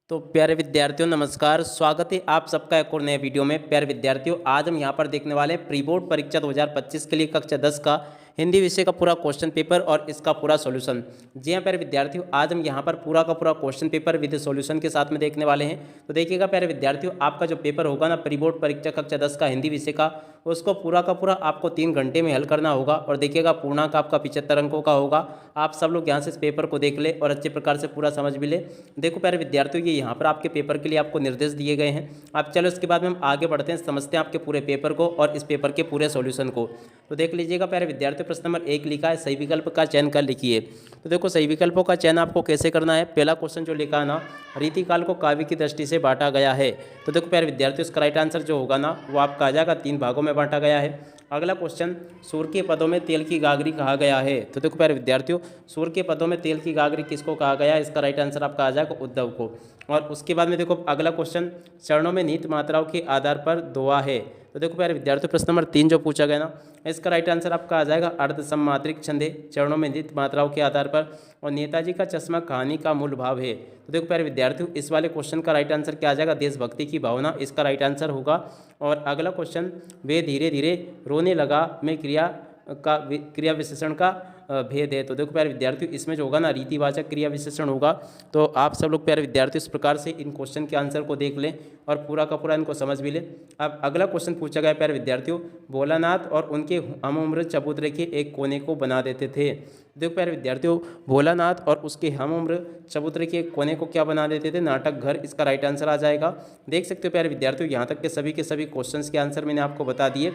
तो प्यारे विद्यार्थियों नमस्कार, स्वागत है आप सबका एक और नए वीडियो में। प्यारे विद्यार्थियों, आज हम यहां पर देखने वाले हैं प्री बोर्ड परीक्षा 2025 के लिए कक्षा 10 का हिंदी विषय का पूरा क्वेश्चन पेपर और इसका पूरा सॉल्यूशन। जी हाँ प्यारे विद्यार्थियों, आज हम यहां पर पूरा का पूरा क्वेश्चन पेपर विद सॉल्यूशन के साथ में देखने वाले हैं। तो देखिएगा प्यारे विद्यार्थियों, आपका जो पेपर होगा ना प्री बोर्ड परीक्षा कक्षा 10 का हिंदी विषय का, उसको पूरा का पूरा आपको 3 घंटे में हल करना होगा। और देखिएगा पूर्णांक आपका 75 अंकों का होगा। आप सब लोग यहाँ से इस पेपर को देख ले और अच्छे प्रकार से पूरा समझ भी ले। देखो प्यारे विद्यार्थियों, ये यहाँ पर आपके पेपर के लिए आपको निर्देश दिए गए हैं। अब चलो इसके बाद में हम आगे बढ़ते हैं, समझते हैं आपके पूरे पेपर को और इस पेपर के पूरे सॉल्यूशन को। तो देख लीजिएगा प्यारे विद्यार्थियों, प्रश्न नंबर 1 लिखा है सही विकल्प का चयन कर लिखिए। तो देखो सही विकल्पों का चयन आपको कैसे करना है। पहला क्वेश्चन जो लिखा है ना, रीतिकाल को काव्य की दृष्टि से बांटा गया है। तो देखो प्यारे विद्यार्थियों, इसका राइट आंसर जो होगा ना वो आपका आ जाएगा 3 भागों में बांटा गया है। अगला क्वेश्चन, सूर्य के पदों में तेल की गागरी कहा गया है। तो देखो प्यारे विद्यार्थियों, सूर्य के पदों में तेल की गागरी किसको कहा गया है, इसका राइट आंसर आपका आ जाएगा उद्धव को। और उसके बाद में देखो अगला क्वेश्चन, चरणों में निहित मात्राओं के आधार पर दोहा है। तो देखो प्यारे विद्यार्थियों, प्रश्न नंबर 3 जो पूछा गया ना, इसका राइट आंसर आपका आ जाएगा अर्ध सममात्रिक छंदे, चरणों में निहित मात्राओं के आधार पर। और नेताजी का चश्मा कहानी का मूल भाव है। तो देखो प्यारे विद्यार्थियों, इस वाले क्वेश्चन का राइट आंसर क्या आ जाएगा, देशभक्ति की भावना, इसका राइट आंसर होगा। और अगला क्वेश्चन, वे धीरे धीरे रोने लगा में क्रिया विशेषण का भेद है। तो देखो प्यारे विद्यार्थियों, इसमें जो होगा ना रीतिवाचक क्रिया विशेषण होगा। तो आप सब लोग प्यारे विद्यार्थियों इस प्रकार से इन क्वेश्चन के आंसर को देख लें और पूरा का पूरा इनको समझ भी लें। अब अगला क्वेश्चन पूछा गया प्यारे विद्यार्थियों, भोलानाथ और उनके हम उम्र चबूतरे के एक कोने को बना देते थे। देखो प्यारे विद्यार्थियों, भोलानाथ और उसके हम उम्र चबूतरे के कोने को क्या बना देते थे, नाटक घर, इसका राइट आंसर आ जाएगा। देख सकते हो प्यारे विद्यार्थियों, यहाँ तक के सभी क्वेश्चंस के आंसर मैंने आपको बता दिए।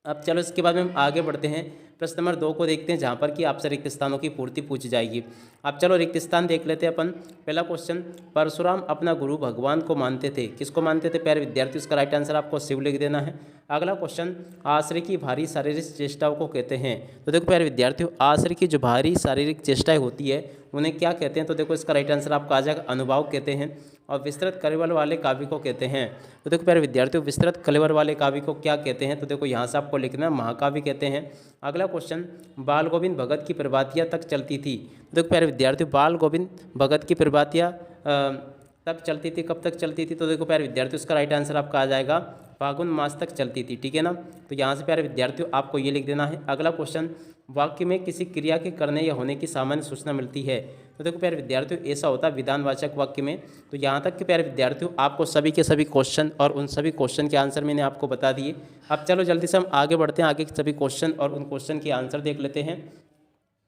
अब चलो इसके बाद में हम आगे बढ़ते हैं, प्रश्न नंबर 2 को देखते हैं, जहाँ पर कि आपसे रिक्त स्थानों की पूर्ति पूछी जाएगी। अब चलो रिक्त स्थान देख लेते हैं अपन। पहला क्वेश्चन, परशुराम अपना गुरु भगवान को मानते थे, किसको मानते थे प्यारे विद्यार्थियों, इसका राइट आंसर आपको शिव लिख देना है। अगला क्वेश्चन, आश्रय की भारी शारीरिक चेष्टाओं को कहते हैं। तो देखो प्यारे विद्यार्थियों, आश्रय की जो भारी शारीरिक चेष्टाएं होती है उन्हें क्या कहते हैं। तो देखो इसका राइट आंसर आपका आ जाएगा अनुभाव कहते हैं। और विस्तृत कलेवर वाले काव्य को कहते हैं। तो देखो प्यारे विद्यार्थियों, विस्तृत कलेवर वाले काव्य को क्या कहते हैं, तो देखो यहाँ से आपको लिखना है महाकाव्य कहते हैं। अगला क्वेश्चन, बाल गोविंद भगत की प्रभातियाँ तक चलती थी। तो देखो प्यारे विद्यार्थियों, बाल गोविंद भगत की प्रभातियाँ तक चलती थी, कब तक चलती थी, तो देखो प्यारे विद्यार्थियों इसका राइट आंसर आपका आ जाएगा फागुन मास तक चलती थी, ठीक है ना। तो यहाँ से प्यारे विद्यार्थियों आपको ये लिख देना है। अगला क्वेश्चन, वाक्य में किसी क्रिया के करने या होने की सामान्य सूचना मिलती है। तो देखो प्यारे विद्यार्थियों, ऐसा होता है विधानवाचक वाक्य में। तो यहाँ तक कि प्यारे विद्यार्थियों आपको सभी के सभी क्वेश्चन और उन सभी क्वेश्चन के आंसर मैंने आपको बता दिए। अब चलो जल्दी से हम आगे बढ़ते हैं, आगे के सभी क्वेश्चन और उन क्वेश्चन के आंसर देख लेते हैं।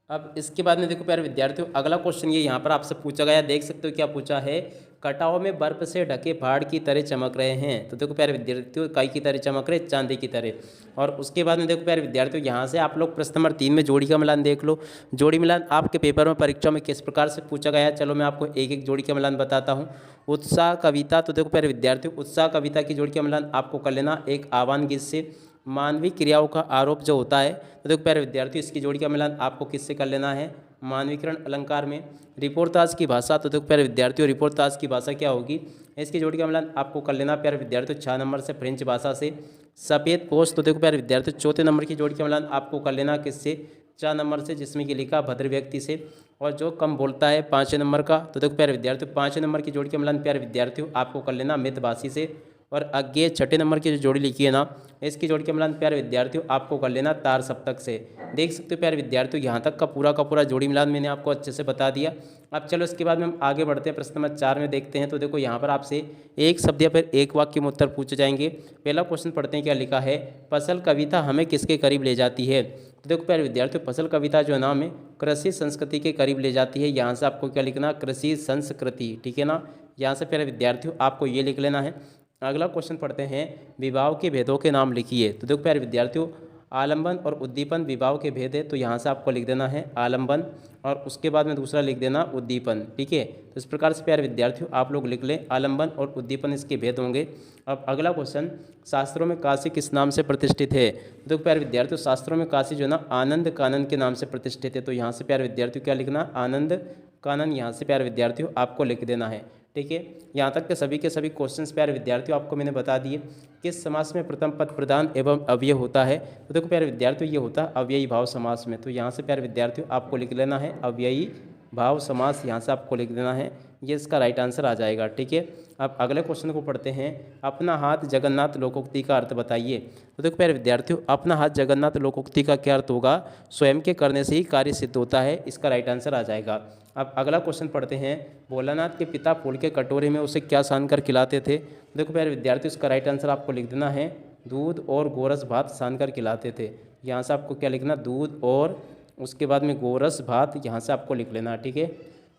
अब इसके बाद में देखो प्यारे विद्यार्थियों, अगला क्वेश्चन ये यहाँ पर आपसे पूछा गया, देख सकते हो क्या पूछा है, कटाव में बर्फ से ढके पहाड़ की तरह चमक रहे हैं। तो देखो प्यारे विद्यार्थियों, काई की तरह चमक रहे, चांदी की तरह। और उसके बाद में देखो प्यारे विद्यार्थियों, यहाँ से आप लोग प्रश्न नंबर 3 में जोड़ी का मिलान देख लो। जोड़ी मिलान आपके पेपर में परीक्षा में किस प्रकार से पूछा गया है, चलो मैं आपको एक एक जोड़ी का मिलान बताता हूँ। उत्साह कविता, तो देखो प्यारे विद्यार्थियों, उत्साह कविता की जोड़ी का मिलान आपको कर लेना एक आह्वान गीत से। मानवीय क्रियाओं का आरोप जो होता है, तो देखो प्यारे विद्यार्थियों इसकी जोड़ी का मिलान आपको किससे कर लेना है, मानवीकरण अलंकार में। रिपोर्टाज की भाषा, तो देखो प्यारे विद्यार्थियों रिपोर्टाज की भाषा क्या होगी, इसकी जोड़ी का मिलान आपको कर लेना प्यारे विद्यार्थियों 6 नंबर से फ्रेंच भाषा से। सफ़ेद पोस्ट, तो देखो प्यारे विद्यार्थियों 4 नंबर की जोड़ी का मिलान आपको कर लेना किससे, 4 नंबर से, जिसमें कि लिखा भद्र व्यक्ति से। और जो कम बोलता है 5 नंबर का, तो देखो प्यारे विद्यार्थियों 5 नंबर की जोड़ी का मिलान प्यारे विद्यार्थियों आपको कर लेना मितभाषी से। और अज्ञेय 6 नंबर की जो जोड़ी लिखी है ना, इसकी जोड़ी का मिलान प्यारे विद्यार्थियों आपको कर लेना तार सप्तक से। देख सकते हो प्यारे विद्यार्थियों, यहाँ तक का पूरा जोड़ी मिलान मैंने आपको अच्छे से बता दिया। अब चलो इसके बाद में हम आगे बढ़ते हैं, प्रश्न नंबर 4 में देखते हैं। तो देखो यहाँ पर आपसे एक शब्द या फिर एक वाक्य में उत्तर पूछे जाएंगे। पहला क्वेश्चन पढ़ते हैं, क्या लिखा है, फसल कविता हमें किसके करीब ले जाती है। तो देखो प्यारे विद्यार्थियों, फसल कविता जो नाम है कृषि संस्कृति के करीब ले जाती है। यहाँ से आपको क्या लिखना, कृषि संस्कृति, ठीक है ना। यहाँ से प्यारे विद्यार्थियों आपको ये लिख लेना है। अगला क्वेश्चन पढ़ते हैं, विवाह के भेदों के नाम लिखिए। तो देखो प्यारे विद्यार्थियों, आलंबन और उद्दीपन विवाह के भेद है, तो यहाँ से आपको लिख देना है आलंबन और उसके बाद में दूसरा लिख देना उद्दीपन, ठीक है। तो इस प्रकार से प्यारे विद्यार्थियों आप लोग लिख लें, आलंबन और उद्दीपन इसके भेद होंगे। अब अगला क्वेश्चन, शास्त्रों में काशी किस नाम से प्रतिष्ठित है। तो देखो प्यारे विद्यार्थियों, शास्त्रों में काशी जो है ना आनंद कानन के नाम से प्रतिष्ठित है। तो यहाँ से प्यारे विद्यार्थियों क्या लिखना, आनंद कानन, यहाँ से प्यारे विद्यार्थियों आपको लिख देना है, ठीक है। यहाँ तक के सभी क्वेश्चंस प्यारे विद्यार्थियों आपको मैंने बता दिए। किस समास में प्रथम पद प्रधान एवं अव्यय होता है। तो देखो प्यारे विद्यार्थियों, ये होता है अव्ययी भाव समास में। तो यहाँ से प्यारे विद्यार्थियों आपको लिख लेना है अव्ययी भाव समास, यहाँ से आपको लिख देना है। ये इसका राइट आंसर आ जाएगा। ठीक है, अब अगले क्वेश्चन को पढ़ते हैं। अपना हाथ जगन्नाथ लोकोक्ति का अर्थ बताइए। तो देखो प्यारे विद्यार्थियों, अपना हाथ जगन्नाथ लोकोक्ति का क्या अर्थ होगा? स्वयं के करने से ही कार्य सिद्ध होता है, इसका राइट आंसर आ जाएगा। अब अगला क्वेश्चन पढ़ते हैं। भोलानाथ के पिता फूल के कटोरे में उसे क्या सान कर खिलाते थे? देखो प्यारे विद्यार्थियों, इसका राइट आंसर आपको लिख देना है दूध और गोरस भात सान कर खिलाते थे। यहाँ से आपको क्या लिखना, दूध और उसके बाद में गोरस भात, यहाँ से आपको लिख लेना। ठीक है,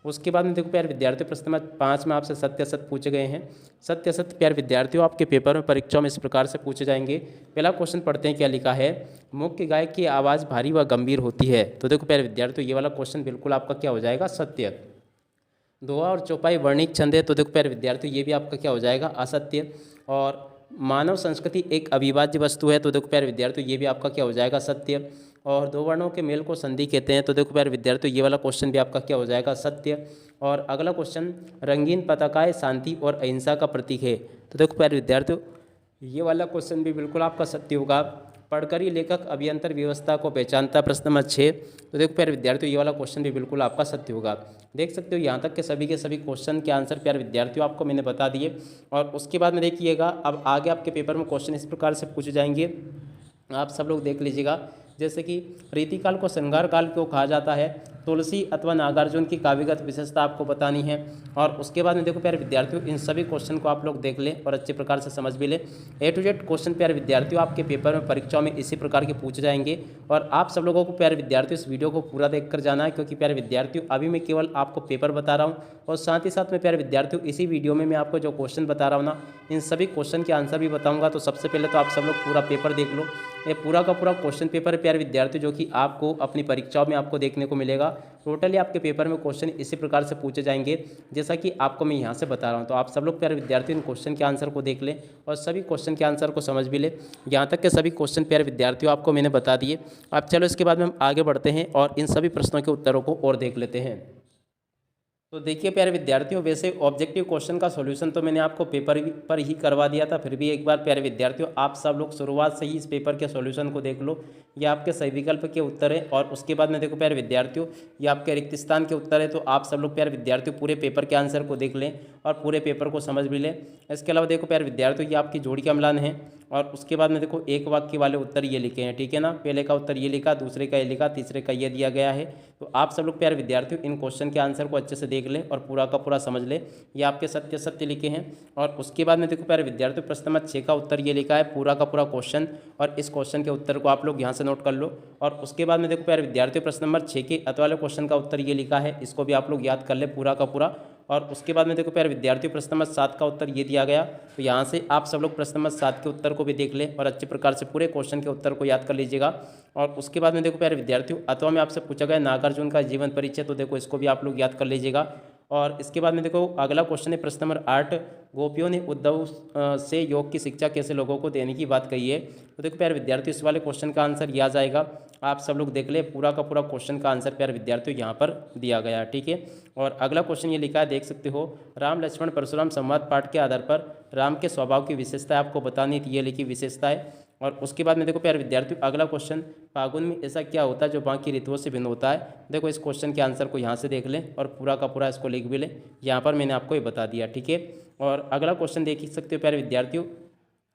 उसके बाद में देखो प्यारे विद्यार्थियों, प्रश्न नंबर 5 में आपसे सत्य असत्य पूछे गए हैं। सत्य असत्य प्यारे विद्यार्थियों आपके पेपर में परीक्षा में इस प्रकार से पूछे जाएंगे। पहला क्वेश्चन पढ़ते हैं, क्या लिखा है? मुख्य गायक की आवाज़ भारी व गंभीर होती है। तो देखो प्यारे विद्यार्थियों, ये वाला क्वेश्चन बिल्कुल आपका क्या हो जाएगा? सत्य। दोहा और चौपाई वर्णिक छंद है। तो देखो प्यारे विद्यार्थियों, ये भी आपका क्या हो जाएगा? असत्य। और मानव संस्कृति एक अविभाज्य वस्तु है। तो देखो प्यारे विद्यार्थियों, ये भी आपका क्या हो जाएगा? सत्य। और दो वर्णों के मेल को संधि कहते हैं। तो देखो प्यारे विद्यार्थियों, ये वाला क्वेश्चन भी आपका क्या हो जाएगा? सत्य। और अगला क्वेश्चन, रंगीन पताकाएं शांति और अहिंसा का प्रतीक है। तो देखो प्यारे विद्यार्थियों, ये वाला क्वेश्चन भी बिल्कुल आपका सत्य होगा। पढ़कर ही लेखक अभियंतर व्यवस्था को पहचानता। प्रश्न नंबर 6। तो देखो प्यारे विद्यार्थियों, ये वाला क्वेश्चन भी बिल्कुल आपका सत्य होगा। देख सकते हो यहाँ तक के सभी क्वेश्चन के आंसर प्यारे विद्यार्थियों आपको मैंने बता दिए। और उसके बाद में देखिएगा, अब आगे आपके पेपर में क्वेश्चन इस प्रकार से पूछे जाएंगे, आप सब लोग देख लीजिएगा। जैसे कि रीतिकाल को श्रृंगार काल क्यों कहा जाता है? तुलसी अथवा नागार्जुन की काव्यगत विशेषता आपको बतानी है। और उसके बाद में देखो प्यारे विद्यार्थियों, इन सभी क्वेश्चन को आप लोग देख लें और अच्छे प्रकार से समझ भी लें। A to Z क्वेश्चन प्यारे विद्यार्थियों आपके पेपर में परीक्षाओं में इसी प्रकार के पूछे जाएंगे। और आप सब लोगों को प्यारे विद्यार्थियों इस वीडियो को पूरा देख कर जाना है, क्योंकि प्यारे विद्यार्थियों अभी मैं केवल आपको पेपर बता रहा हूँ और साथ ही साथ में प्यारे विद्यार्थियों इसी वीडियो में मैं आपको जो क्वेश्चन बता रहा हूँ ना, इन सभी क्वेश्चन के आंसर भी बताऊँगा। तो सबसे पहले तो आप सब लोग पूरा पेपर देख लो। ये पूरा का पूरा क्वेश्चन पेपर है प्यारे विद्यार्थियों, जो कि आपको अपनी परीक्षाओं में आपको देखने को मिलेगा। टोटली आपके पेपर में क्वेश्चन इसी प्रकार से पूछे जाएंगे जैसा कि आपको मैं यहाँ से बता रहा हूँ। तो आप सब लोग प्यारे विद्यार्थियों इन क्वेश्चन के आंसर को देख लें और सभी क्वेश्चन के आंसर को समझ भी लें। यहाँ तक के सभी क्वेश्चन प्यारे विद्यार्थियों आपको मैंने बता दिए। अब चलो इसके बाद में हम आगे बढ़ते हैं और इन सभी प्रश्नों के उत्तरों को और देख लेते हैं। तो देखिए प्यारे विद्यार्थियों, वैसे ऑब्जेक्टिव क्वेश्चन का सॉल्यूशन तो मैंने आपको पेपर पर ही करवा दिया था, फिर भी एक बार प्यारे विद्यार्थियों आप सब लोग शुरुआत से ही इस पेपर के सॉल्यूशन को देख लो। ये आपके सही विकल्प के उत्तर है। और उसके बाद में देखो प्यारे विद्यार्थियों, ये आपके रिक्त स्थान के उत्तर है। तो आप सब लोग प्यारे विद्यार्थियों पूरे पेपर के आंसर को देख लें और पूरे पेपर को समझ भी लें। इसके अलावा देखो प्यारे विद्यार्थियों, ये आपकी जोड़ी का मिलान है। और उसके बाद में देखो एक वाक्य वाले उत्तर ये लिखे हैं, ठीक है ना। पहले का उत्तर ये लिखा, दूसरे का ये लिखा, तीसरे का ये दिया गया है। तो आप सब लोग प्यारे विद्यार्थियों इन क्वेश्चन के आंसर को अच्छे से देख लें और पूरा का पूरा समझ लें। ये आपके सत्य सत्य लिखे हैं। और उसके बाद में देखो प्यारे विद्यार्थियों, प्रश्न नंबर 6 का उत्तर ये लिखा है, पूरा का पूरा क्वेश्चन। और इस क्वेश्चन के उत्तर को आप लोग यहाँ से नोट कर लो। और उसके बाद में देखो प्यारे विद्यार्थियों, प्रश्न नंबर 6 के अत वाले क्वेश्चन का उत्तर ये लिखा है, इसको भी आप लोग याद कर ले पूरा का पूरा। और उसके बाद में देखो प्यारे विद्यार्थियों, प्रश्न नंबर 7 का उत्तर ये दिया गया। तो यहाँ से आप सब लोग प्रश्न नंबर 7 के उत्तर को भी देख लें और अच्छे प्रकार से पूरे क्वेश्चन के उत्तर को याद कर लीजिएगा। और उसके बाद में देखो प्यारे विद्यार्थियों, अथवा में आपसे पूछा गया नागार्जुन का जीवन परिचय, तो देखो इसको भी आप लोग याद कर लीजिएगा। और इसके बाद में देखो अगला क्वेश्चन है प्रश्न नंबर 8, गोपियों ने उद्धव से योग की शिक्षा कैसे लोगों को देने की बात कही है। तो देखो प्यारे विद्यार्थियों, इस वाले क्वेश्चन का आंसर ये आ जाएगा। आप सब लोग देख ले, पूरा का पूरा क्वेश्चन का आंसर प्यारे विद्यार्थियों यहाँ पर दिया गया है, ठीक है। और अगला क्वेश्चन ये लिखा है, देख सकते हो, राम लक्ष्मण परशुराम संवाद पाठ के आधार पर राम के स्वभाव की विशेषता आपको बतानी थी, ये लिखी विशेषता है। और उसके बाद में देखो प्यारे विद्यार्थियों, अगला क्वेश्चन, फागुन में ऐसा क्या होता है जो बाकी ऋतुओं से भिन्न होता है। देखो इस क्वेश्चन के आंसर को यहाँ से देख लें और पूरा का पूरा इसको लिख भी लें। यहाँ पर मैंने आपको ये बता दिया, ठीक है। और अगला क्वेश्चन देख सकते हो प्यारे विद्यार्थियों,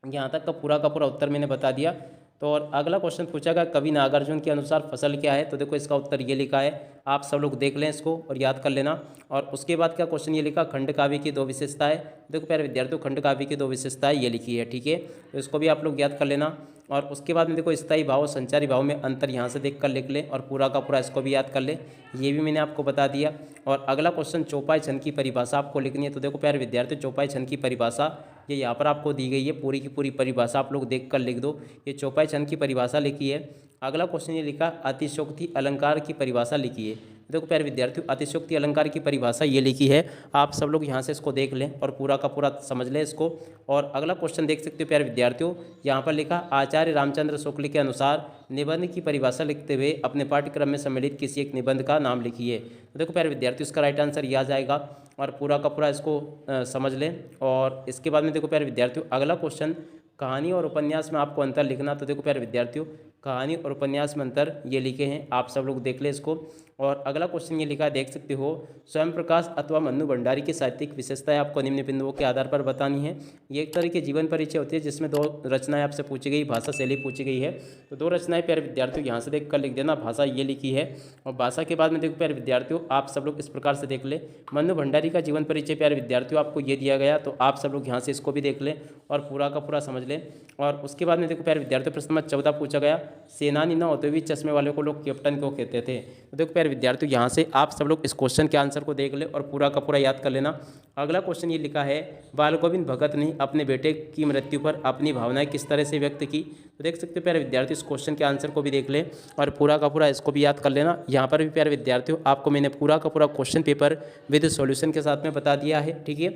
यहाँ तक का पूरा उत्तर मैंने बता दिया। तो और अगला क्वेश्चन पूछा गया, कवि नागार्जुन के अनुसार फसल क्या है। तो देखो इसका उत्तर ये लिखा है, आप सब लोग देख लें इसको और याद कर लेना। और उसके बाद क्या क्वेश्चन ये लिखा, खंड काव्य की 2 विशेषताएं। देखो प्यारे विद्यार्थियों, खंड काव्य की 2 विशेषताएं ये लिखी है, ठीक है। तो इसको भी आप लोग याद कर लेना। और उसके बाद में देखो स्थायी भाव और संचारी भाव में अंतर यहाँ से देख कर लिख लें और पूरा का पूरा इसको भी याद कर लें, ये भी मैंने आपको बता दिया। और अगला क्वेश्चन, चौपाई छंद की परिभाषा आपको लिखनी है। तो देखो प्यारे विद्यार्थियों, चौपाई छंद की परिभाषा ये यहाँ पर आपको दी गई है, पूरी की पूरी परिभाषा आप लोग देख कर लिख दो। ये चौपाई छंद की परिभाषा लिखी है। अगला क्वेश्चन ये लिखा, अतिशयोक्ति अलंकार की परिभाषा लिखी है। देखो प्यारे विद्यार्थियों, अतिशयोक्ति अलंकार की परिभाषा ये लिखी है, आप सब लोग यहाँ से इसको देख लें और पूरा का पूरा समझ लें इसको। और अगला क्वेश्चन देख सकते हो प्यारे विद्यार्थियों, यहाँ पर लिखा, आचार्य रामचंद्र शुक्ल के अनुसार निबंध की परिभाषा लिखते हुए अपने पाठ्यक्रम में सम्मिलित किसी एक निबंध का नाम लिखिए। तो देखो प्यारे विद्यार्थियों, इसका राइट आंसर यह आ जाएगा और पूरा का पूरा इसको समझ लें। और इसके बाद में देखो प्यारे विद्यार्थियों, अगला क्वेश्चन, कहानी और उपन्यास में आपको अंतर लिखना। तो देखो प्यारे विद्यार्थियों, कहानी और उपन्यास में अंतर ये लिखे हैं, आप सब लोग देख लें इसको। और अगला क्वेश्चन ये लिखा है, देख सकते हो, स्वयं प्रकाश अथवा मन्नू भंडारी की साहित्यिक विशेषताएं आपको निम्न बिंदुओं के आधार पर बतानी है। ये एक तरह की जीवन परिचय होती है जिसमें 2 रचनाएं आपसे पूछी गई, भाषा शैली पूछी गई है। तो 2 रचनाएं प्यारे विद्यार्थियों यहाँ से देख कर लिख देना, भाषा ये लिखी है और भाषा के बाद में देखो प्यारे विद्यार्थियों आप सब लोग इस प्रकार से देख ले। मन्नू भंडारी का जीवन परिचय प्यारे विद्यार्थियों आपको ये दिया गया, तो आप सब लोग यहाँ से इसको भी देख लें और पूरा का पूरा समझ लें। और उसके बाद में देखो प्यारे विद्यार्थियों प्रश्न नंबर 14 पूछा गया, सेनानी न होते हुए चश्मे वाले को लोग कैप्टन क्यों कहते थे। तो देखो प्यारे विद्यार्थियों यहाँ से आप सब लोग इस क्वेश्चन के आंसर को देख ले और पूरा का पूरा याद कर लेना। अगला क्वेश्चन ये लिखा है, बाल गोविंद भगत ने अपने बेटे की मृत्यु पर अपनी भावनाएं किस तरह से व्यक्त की। तो देख सकते हो प्यारे विद्यार्थी इस क्वेश्चन के आंसर को भी देख ले और पूरा का पूरा इसको भी याद कर लेना। यहाँ पर भी प्यारे विद्यार्थियों आपको मैंने पूरा का पूरा क्वेश्चन पेपर विद सॉल्यूशन के साथ में बता दिया है, ठीक है।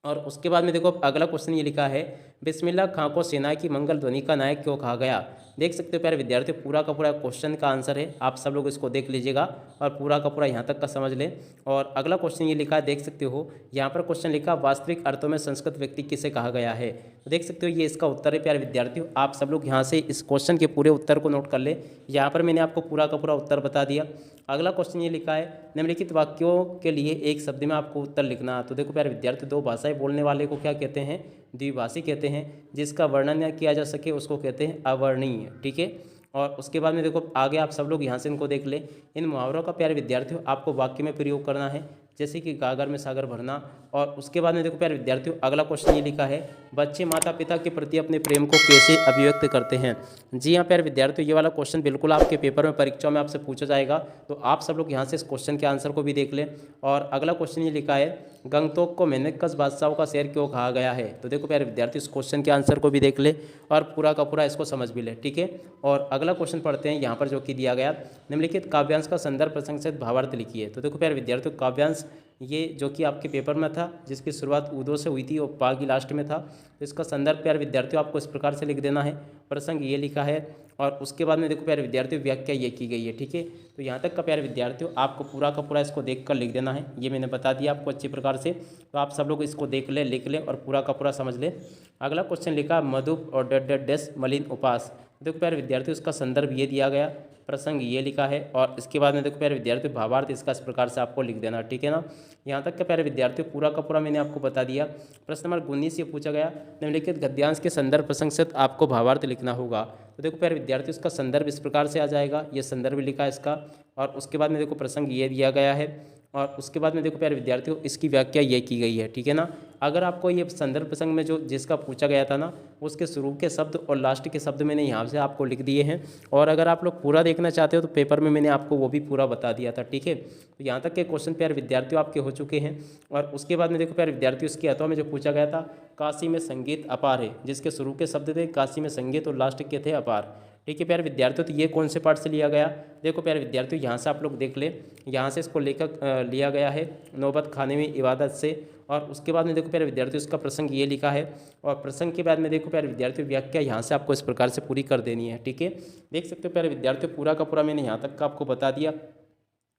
और उसके बाद में देखो अगला क्वेश्चन ये लिखा है, बिस्मिल्लाह खां को सेना की मंगल ध्वनि का नायक क्यों कहा गया। देख सकते हो प्यारे विद्यार्थी पूरा का पूरा क्वेश्चन का आंसर है, आप सब लोग इसको देख लीजिएगा और पूरा का पूरा यहाँ तक का समझ लें। और अगला क्वेश्चन ये लिखा है, देख सकते हो यहाँ पर क्वेश्चन लिखा, वास्तविक अर्थों में संस्कृत व्यक्ति किसे कहा गया है। तो देख सकते हो ये इसका उत्तर है प्यारे विद्यार्थियों, आप सब लोग यहाँ से इस क्वेश्चन के पूरे उत्तर को नोट कर ले। यहाँ पर मैंने आपको पूरा का पूरा उत्तर बता दिया। अगला क्वेश्चन ये लिखा है, निम्नलिखित वाक्यों के लिए एक शब्द में आपको उत्तर लिखना। तो देखो प्यारे विद्यार्थी 2 भाषाएं बोलने वाले को क्या कहते हैं, द्विभाषी कहते हैं। जिसका वर्णन न किया जा सके उसको कहते हैं अवर्णीय, ठीक है। और उसके बाद में देखो आगे आप सब लोग यहाँ से इनको देख ले। इन मुहावरों का प्यारे विद्यार्थियों आपको वाक्य में प्रयोग करना है, जैसे कि गागर में सागर भरना। और उसके बाद में देखो प्यारे विद्यार्थियों अगला क्वेश्चन ये लिखा है, बच्चे माता पिता के प्रति अपने प्रेम को कैसे अभिव्यक्त करते हैं। जी हाँ प्यारे विद्यार्थियों, ये वाला क्वेश्चन बिल्कुल आपके पेपर में परीक्षा में आपसे पूछा जाएगा, तो आप सब लोग यहाँ से इस क्वेश्चन के आंसर को भी देख लें। और अगला क्वेश्चन ये लिखा है, गंगटोक को मेनकस बादशाहों का शहर क्यों कहा गया है। तो देखो प्यारे विद्यार्थी इस क्वेश्चन के आंसर को भी देख ले और पूरा का पूरा इसको समझ भी ले, ठीक है। और अगला क्वेश्चन पढ़ते हैं यहाँ पर जो कि दिया गया, निम्नलिखित काव्यांश का संदर्भ प्रसंग से भावार्थ लिखिए। तो देखो प्यारे विद्यार्थियों काव्यांश ये जो कि आपके पेपर में था, जिसकी शुरुआत उदो से हुई थी और पा की लास्ट में था, तो इसका संदर्भ प्यारे विद्यार्थियों आपको इस प्रकार से लिख देना है, प्रसंग ये लिखा है और उसके बाद में देखो प्यारे विद्यार्थियों व्याख्या ये की गई है, ठीक है। तो यहाँ तक का प्यारे विद्यार्थियों आपको पूरा का पूरा इसको देख कर लिख देना है, ये मैंने बता दिया आपको अच्छी प्रकार से। तो आप सब लोग इसको देख ले, लिख लें और पूरा का पूरा समझ लें। अगला क्वेश्चन लिखा, मधुप और डैश मलिन उपास। देखो प्यारे विद्यार्थियों इसका संदर्भ ये दिया गया, प्रसंग ये लिखा है और इसके बाद में देखो प्यारे विद्यार्थियों भावार्थ इसका इस प्रकार से आपको लिख देना, ठीक है ना। यहाँ तक का प्यारे विद्यार्थियों पूरा का पूरा मैंने आपको बता दिया। प्रश्न नंबर 19 ये पूछा गया, निम्नलिखित गद्यांश के संदर्भ प्रसंग से आपको भावार्थ लिखना होगा। तो देखो प्यारे विद्यार्थियों इसका संदर्भ इस प्रकार से आ जाएगा, ये संदर्भ लिखा है इसका और उसके बाद में देखो प्रसंग ये दिया गया है और उसके बाद में देखो प्यारे विद्यार्थियों इसकी व्याख्या ये की गई है, ठीक है ना। अगर आपको ये संदर्भ प्रसंग में जो जिसका पूछा गया था ना, उसके शुरू के शब्द और लास्ट के शब्द मैंने यहाँ से आपको लिख दिए हैं। और अगर आप लोग पूरा देखना चाहते हो तो पेपर में मैंने आपको वो भी पूरा बता दिया था, ठीक है। तो यहाँ तक के क्वेश्चन प्यारे विद्यार्थियों आपके हो चुके हैं। और उसके बाद में देखो प्यारे विद्यार्थियों इसके अथवा में जो पूछा गया था, काशी में संगीत अपार है, जिसके शुरू के शब्द थे काशी में संगीत और लास्ट के थे अपार, ठीक है प्यारे विद्यार्थियों। तो ये कौन से पार्ट से लिया गया, देखो प्यारे विद्यार्थियों यहाँ से आप लोग देख ले, यहाँ से इसको लेकर लिया गया है नौबत खाने में इबादत से। और उसके बाद में देखो प्यारे विद्यार्थियों इसका प्रसंग ये लिखा है और प्रसंग के बाद में देखो प्यारे विद्यार्थियों व्याख्या यहाँ से आपको इस प्रकार से पूरी कर देनी है, ठीक है। देख सकते हो प्यारे विद्यार्थियों पूरा का पूरा मैंने यहाँ तक का आपको बता दिया।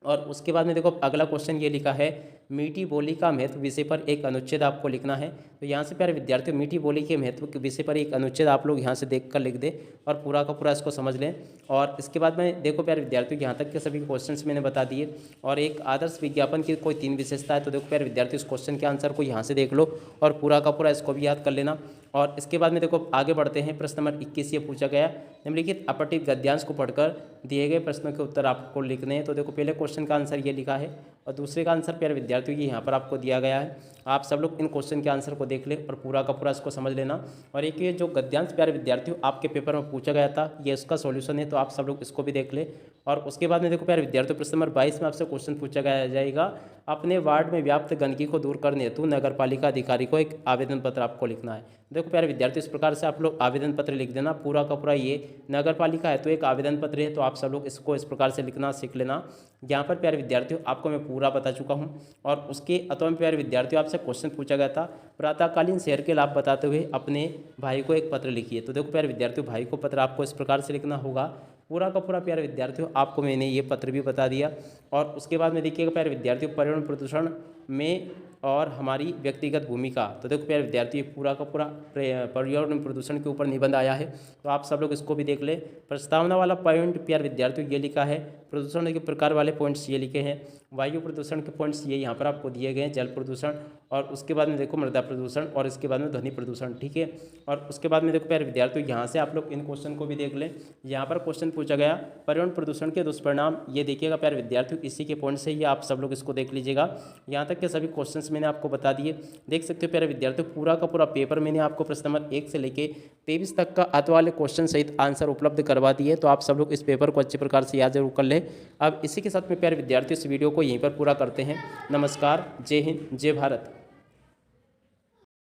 और उसके बाद में देखो अगला क्वेश्चन ये लिखा है, मीठी बोली का महत्व विषय पर एक अनुच्छेद आपको लिखना है। तो यहाँ से प्यारे विद्यार्थियों मीठी बोली के महत्व के विषय पर एक अनुच्छेद आप लोग यहाँ से देख कर लिख दें और पूरा का पूरा इसको समझ लें। और इसके बाद में देखो प्यारे विद्यार्थियों यहाँ तक के सभी क्वेश्चंस मैंने बता दिए। और एक आदर्श विज्ञापन की कोई 3 विशेषता है, तो देखो प्यारे विद्यार्थियों इस क्वेश्चन के आंसर को यहाँ से देख लो और पूरा का पूरा इसको भी याद कर लेना। और इसके बाद में देखो आगे बढ़ते हैं, प्रश्न नंबर 21 ये पूछा गया, निम्नलिखित अपठित गद्यांश को पढ़कर दिए गए प्रश्नों के उत्तर आपको लिखने हैं। तो देखो पहले क्वेश्चन का आंसर ये लिखा है और दूसरे का आंसर प्यारे विद्यार्थियों की यहाँ पर आपको दिया गया है। आप सब लोग इन क्वेश्चन के आंसर को देख ले और पूरा का पूरा इसको समझ लेना। और एक ये जो गद्यांश प्यारे विद्यार्थियों आपके पेपर में पूछा गया था, ये इसका सॉल्यूशन है, तो आप सब लोग इसको भी देख ले। और उसके बाद में देखो प्यारे विद्यार्थियों प्रश्न नंबर 22 में आपसे क्वेश्चन पूछा गया जाएगा, अपने वार्ड में व्याप्त गंदगी को दूर करने हेतु नगर पालिका अधिकारी को एक आवेदन पत्र आपको लिखना है। देखो प्यारे विद्यार्थी इस प्रकार से आप लोग आवेदन पत्र लिख देना, पूरा का पूरा ये नगर पालिका है तो एक आवेदन पत्र है, तो आप सब लोग इसको इस प्रकार से लिखना सीख लेना। यहाँ पर प्यारे विद्यार्थियों आपको मैं पूरा बता चुका हूँ। और उसके अथवा में प्यारे विद्यार्थियों आपसे क्वेश्चन पूछा गया था, प्रातःकालीन शहर के लाभ बताते हुए अपने भाई को एक पत्र लिखिए। तो देखो प्यारे विद्यार्थियों भाई को पत्र आपको इस प्रकार से लिखना होगा, पूरा का पूरा प्यारे विद्यार्थियों आपको मैंने ये पत्र भी बता दिया। और उसके बाद में देखिएगा प्यारे विद्यार्थियों पर्यावरण प्रदूषण में और हमारी व्यक्तिगत भूमिका। तो देखो प्यारे विद्यार्थी, पूरा का पूरा पर्यावरण प्रदूषण के ऊपर निबंध आया है, तो आप सब लोग इसको भी देख ले। प्रस्तावना वाला पॉइंट प्यारे विद्यार्थियों ये लिखा है, प्रदूषण के प्रकार वाले पॉइंट्स ये लिखे हैं, वायु प्रदूषण के पॉइंट्स ये यहाँ पर आपको दिए गए हैं, जल प्रदूषण, और उसके बाद में देखो मृदा प्रदूषण, और इसके बाद में ध्वनि प्रदूषण, ठीक है। और उसके बाद में देखो प्यारे विद्यार्थियों, यहाँ से आप लोग इन क्वेश्चन को भी देख लें। यहाँ पर क्वेश्चन पूछा गया पर्यावरण प्रदूषण के दुष्परिणाम, ये देखिएगा प्यारे विद्यार्थियों, इसी के पॉइंट से ही आप सब लोग इसको देख लीजिएगा। यहाँ तक के सभी क्वेश्चन मैंने आपको बता दिए, देख सकते हो प्यारे विद्यार्थियों, पूरा का पूरा पेपर मैंने आपको प्रश्न नंबर 1 से लेके 23 तक का अत वाले क्वेश्चन सहित आंसर उपलब्ध करवा दिए। तो आप सब लोग इस पेपर को अच्छे प्रकार से याद जरूर कर लें। अब इसी के साथ में प्यारे विद्यार्थियों, इस वीडियो को यहीं पर पूरा करते हैं। नमस्कार, जय हिंद, जय भारत।